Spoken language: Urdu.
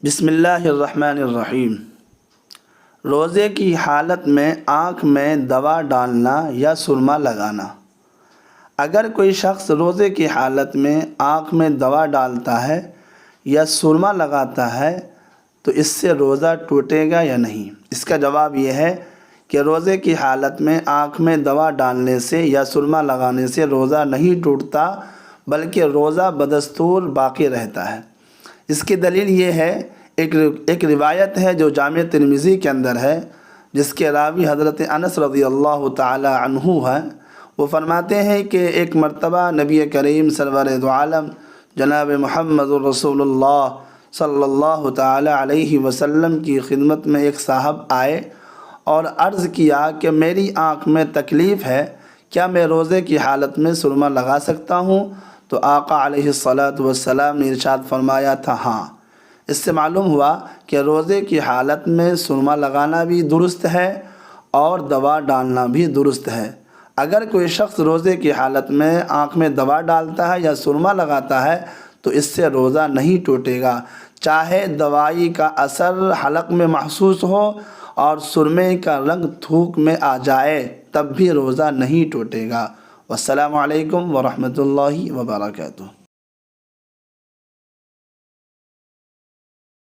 بسم اللہ الرحمن الرحیم۔ روزے کی حالت میں آنکھ میں دوا ڈالنا یا سرما لگانا۔ اگر کوئی شخص روزے کی حالت میں آنکھ میں دوا ڈالتا ہے یا سرما لگاتا ہے تو اس سے روزہ ٹوٹے گا یا نہیں؟ اس کا جواب یہ ہے کہ روزے کی حالت میں آنکھ میں دوا ڈالنے سے یا سرما لگانے سے روزہ نہیں ٹوٹتا، بلکہ روزہ بدستور باقی رہتا ہے۔ اس کی دلیل یہ ہے، ایک روایت ہے جو جامع ترمذی کے اندر ہے، جس کے راوی حضرت انس رضی اللہ تعالی عنہ ہے۔ وہ فرماتے ہیں کہ ایک مرتبہ نبی کریم سرور دو عالم جناب محمد رسول اللہ صلی اللہ تعالی علیہ وسلم کی خدمت میں ایک صاحب آئے اور عرض کیا کہ میری آنکھ میں تکلیف ہے، کیا میں روزے کی حالت میں سرما لگا سکتا ہوں؟ تو آقا علیہ الصلاۃ والسلام نے ارشاد فرمایا تھا، ہاں۔ اس سے معلوم ہوا کہ روزے کی حالت میں سرما لگانا بھی درست ہے اور دوا ڈالنا بھی درست ہے۔ اگر کوئی شخص روزے کی حالت میں آنکھ میں دوا ڈالتا ہے یا سرما لگاتا ہے تو اس سے روزہ نہیں ٹوٹے گا، چاہے دوائی کا اثر حلق میں محسوس ہو اور سرمے کا رنگ تھوک میں آ جائے، تب بھی روزہ نہیں ٹوٹے گا۔ والسلام علیکم ورحمۃ اللہ وبرکاتہ۔